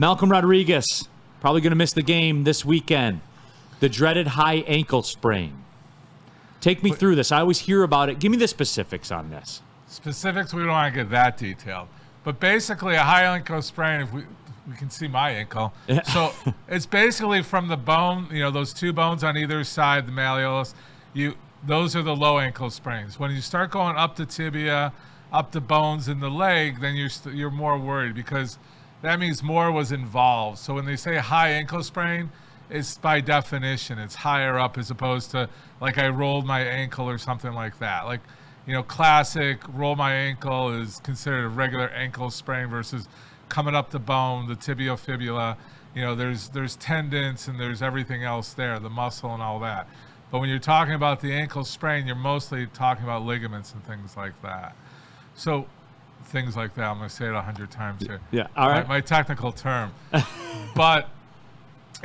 Malcolm Rodriguez, probably going to miss the game this weekend. The dreaded high ankle sprain. Take me through this. I always hear about it. Give me the specifics on this. Specifics, we don't want to get that detailed. But basically, a high ankle sprain, if we can see my ankle. So it's basically from the bone, those two bones on either side, the malleolus, those are the low ankle sprains. When you start going up the tibia, up the bones in the leg, then you're more worried because that means more was involved. So when they say high ankle sprain, it's by definition, it's higher up as opposed to like I rolled my ankle or something like that. Like, classic roll my ankle is considered a regular ankle sprain versus coming up the bone, the tibiofibula. There's tendons and there's everything else there, the muscle and all that. But when you're talking about the ankle sprain, you're mostly talking about ligaments and things like that. So things like that, I'm going to say it 100 times here. Yeah, all right. My technical term. But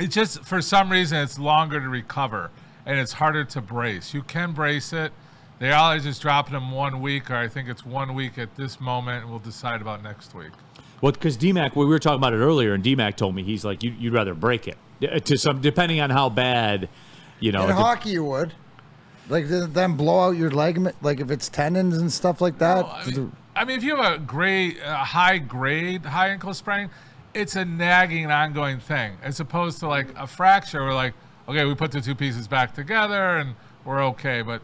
it's just, for some reason, it's longer to recover and it's harder to brace. You can brace it. They always just drop them 1 week, or I think it's 1 week at this moment, and we'll decide about next week. Well, because DMAC, we were talking about it earlier, and DMAC told me he's like, you'd rather break it depending on how bad, In hockey, you would. Like, then blow out your ligament, like if it's tendons and stuff like that. No, I mean, if you have a high-grade high ankle sprain, it's a nagging, ongoing thing, as opposed to like a fracture. We're like, okay, we put the two pieces back together and we're okay. But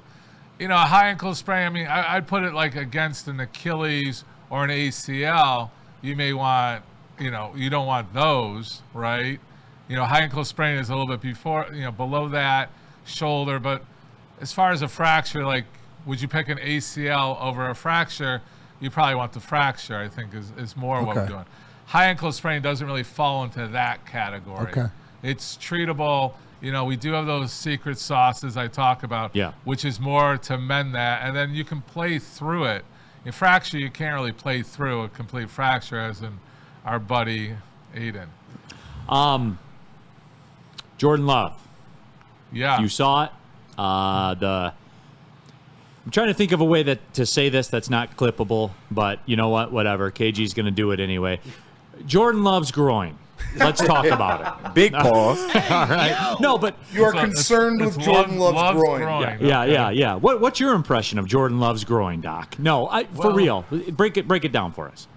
a high ankle sprain, I mean, I'd put it like against an Achilles or an ACL. You may want, you don't want those, right? High ankle sprain is a little bit below that shoulder. But as far as a fracture, like, would you pick an ACL over a fracture? You probably want the fracture, I think, is more what we're doing. High ankle sprain doesn't really fall into that category. Okay. It's treatable. We do have those secret sauces I talk about, which is more to mend that. And then you can play through it. In fracture, you can't really play through a complete fracture, as in our buddy Aiden. Jordan Love. Yeah. You saw it. I'm trying to think of a way to say this that's not clippable, but you know what? Whatever. KG's going to do it anyway. Jordan Love's groin. Let's talk about it. Big pause. All right. No, but you are concerned with Jordan Love's groin. Yeah. What's your impression of Jordan Love's groin, Doc? No, for real. Break it down for us.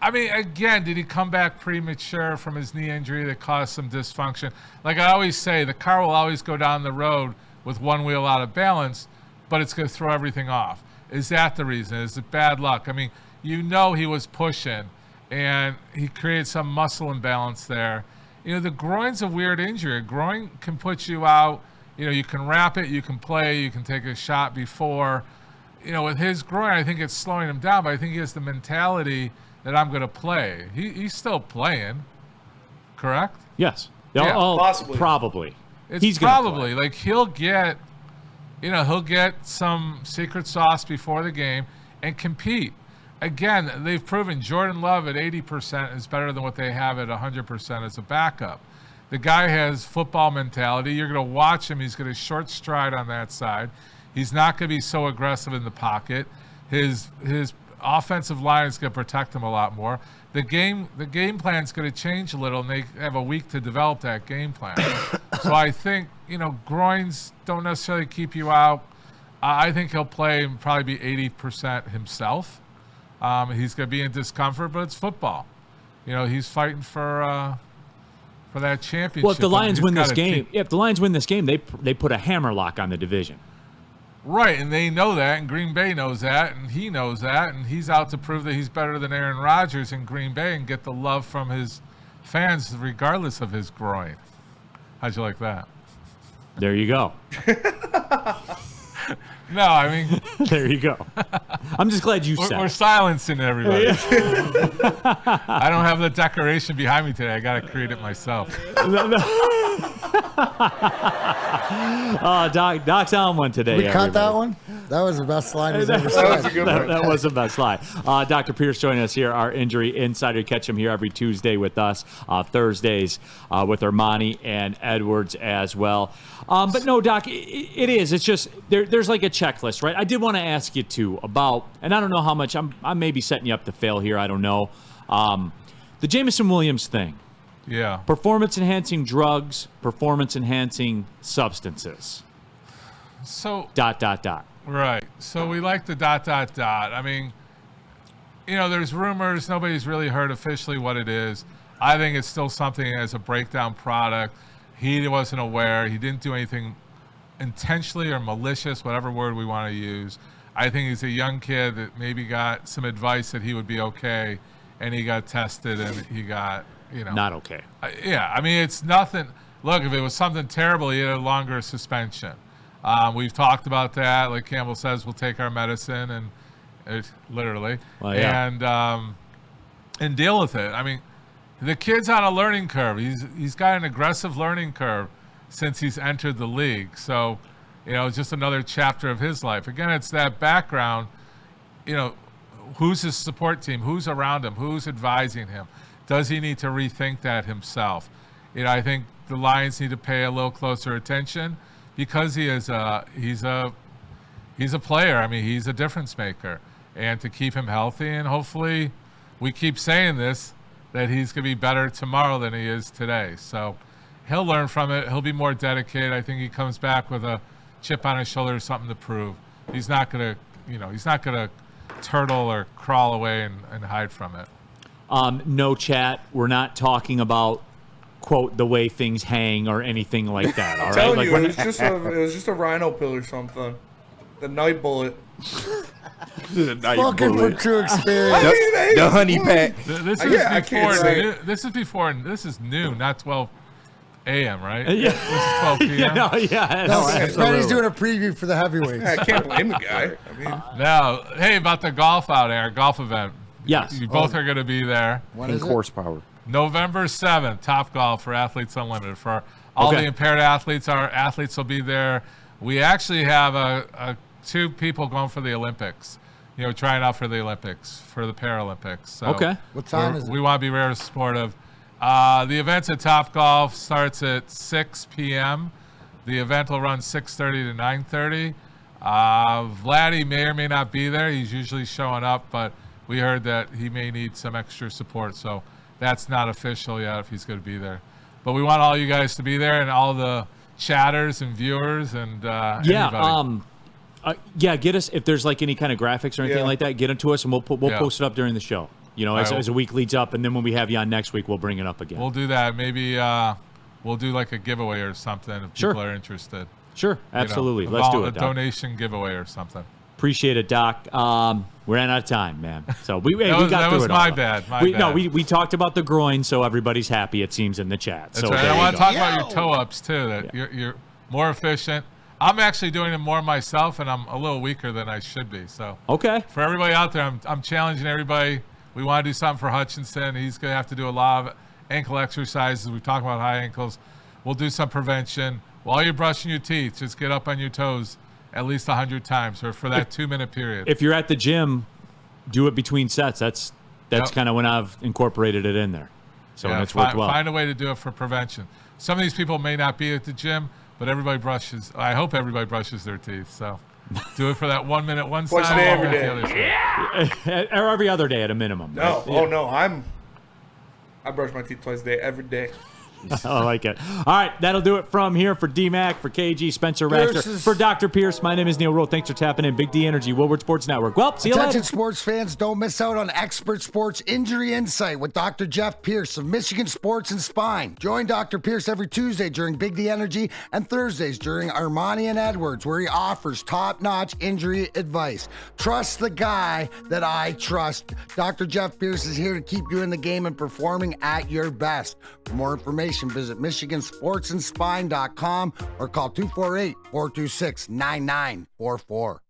I mean, again, did he come back premature from his knee injury that caused some dysfunction? Like I always say, the car will always go down the road with one wheel out of balance, but it's going to throw everything off. Is that the reason? Is it bad luck? I mean, he was pushing, and he created some muscle imbalance there. The groin's a weird injury. A groin can put you out. You can wrap it, you can play, you can take a shot before. With his groin, I think it's slowing him down, but I think he has the mentality that I'm going to play. He's still playing, correct? Yes. Yeah, possibly. Probably. He's probably like he'll get some secret sauce before the game and compete. Again, they've proven Jordan Love at 80% is better than what they have at 100% as a backup. The guy has football mentality. You're going to watch him. He's going to short stride on that side. He's not going to be so aggressive in the pocket. His offensive line is going to protect him a lot more. The game plan is going to change a little, and they have a week to develop that game plan. So I think, groins don't necessarily keep you out. I think he'll play and probably be 80% himself. He's going to be in discomfort, but it's football. He's fighting for that championship. Well, if the Lions win this game, they put a hammer lock on the division. Right, and they know that, and Green Bay knows that, and he knows that, and he's out to prove that he's better than Aaron Rodgers in Green Bay and get the love from his fans regardless of his groin. How'd you like that? There you go. No, I mean... There you go. I'm just glad you said We're silencing everybody. I don't have the decoration behind me today. I got to create it myself. Doc's on one today. We caught that one? That was the best line he's ever said. That was a good one. That was the best line. Dr. Pierce joining us here, our injury insider. You catch him here every Tuesday with us, Thursdays with Ermanni and Edwards as well. But no, Doc, it is. It's just there's like a checklist, right? I did want to ask you, too, about, and I don't know how much, I may be setting you up to fail here. I don't know. The Jameson Williams thing. Yeah. Performance-enhancing drugs, performance-enhancing substances. So. ... Right. So we like the ... I mean, there's rumors. Nobody's really heard officially what it is. I think it's still something as a breakdown product. He wasn't aware. He didn't do anything intentionally or malicious, whatever word we want to use. I think he's a young kid that maybe got some advice that he would be okay, and he got tested and he got, Not okay. Yeah, I mean, it's nothing. Look, if it was something terrible, he had a longer suspension. We've talked about that. Like Campbell says, we'll take our medicine and literally, well, yeah. and deal with it. I mean, the kid's on a learning curve. He's got an aggressive learning curve since he's entered the league. So, it's just another chapter of his life. Again, it's that background. Who's his support team? Who's around him? Who's advising him? Does he need to rethink that himself? I think the Lions need to pay a little closer attention because he's a player. I mean, he's a difference maker, and to keep him healthy, and hopefully, we keep saying this, that he's going to be better tomorrow than he is today. So he'll learn from it. He'll be more dedicated. I think he comes back with a chip on his shoulder, something to prove. He's not going to, turtle or crawl away and hide from it. No chat. We're not talking about, quote, the way things hang or anything like that. All right. I'm telling you, it was just a rhino pill or something. The night bullet. Looking for true experience. The honey pack. This is noon, not 12 a.m., right? Yeah. This is 12 p.m. Freddie's doing a preview for the heavyweights. I can't blame the guy. I mean, now, hey, about the golf out there, golf event. Yes. You both are going to be there. Pink horsepower. November 7th, Top Golf for Athletes Unlimited. For all the impaired athletes, our athletes will be there. We actually have two people going for the Olympics. Trying out for the Olympics, for the Paralympics. So okay. What time is it? We want to be very supportive. The event's at Top Golf, starts at 6 p.m. The event will run 6:30 to 9:30. Vladdy may or may not be there. He's usually showing up, but we heard that he may need some extra support, so that's not official yet if he's going to be there. But we want all you guys to be there and all the chatters and viewers and anybody. Get us, if there's like any kind of graphics or anything like that, get them to us and we'll post it up during the show. As a week leads up, and then when we have you on next week, we'll bring it up again. We'll do that. Maybe we'll do like a giveaway or something if people are interested. Sure, absolutely. Let's do it, Doc. A donation giveaway or something. Appreciate it, Doc. We ran out of time, man. So we got through it all. That was my bad. No, we talked about the groin, so everybody's happy, it seems, in the chat. That's so right. I want to talk about your toe-ups, too, that you're more efficient. I'm actually doing it more myself, and I'm a little weaker than I should be. So okay. For everybody out there, I'm challenging everybody. We want to do something for Hutchinson. He's going to have to do a lot of ankle exercises. We talk about high ankles. We'll do some prevention. While you're brushing your teeth, just get up on your toes at least 100 times or for that 2-minute period. If you're at the gym, do it between sets. That's kind of when I've incorporated it in there. So it's worked well. Find a way to do it for prevention. Some of these people may not be at the gym, but everybody brushes. I hope everybody brushes their teeth. So do it for that 1 minute, one side. Every day. The other side. Or every other day at a minimum. No. Right? Oh, no. I brush my teeth twice a day, every day. I like it. All right, that'll do it from here for D-Mac, for KG, Spencer Raxter, for Dr. Pierce. My name is Neal Ruhl. Thanks for tapping in. Big D Energy, Woodward Sports Network. Well, see you later. Attention sports fans, don't miss out on expert sports injury insight with Dr. Jeff Pierce of Michigan Sports and Spine. Join Dr. Pierce every Tuesday during Big D Energy and Thursdays during Ermanni and Edwards, where he offers top-notch injury advice. Trust the guy that I trust. Dr. Jeff Pierce is here to keep you in the game and performing at your best. For more information, visit MichiganSportsandSpine.com or call 248-426-9944.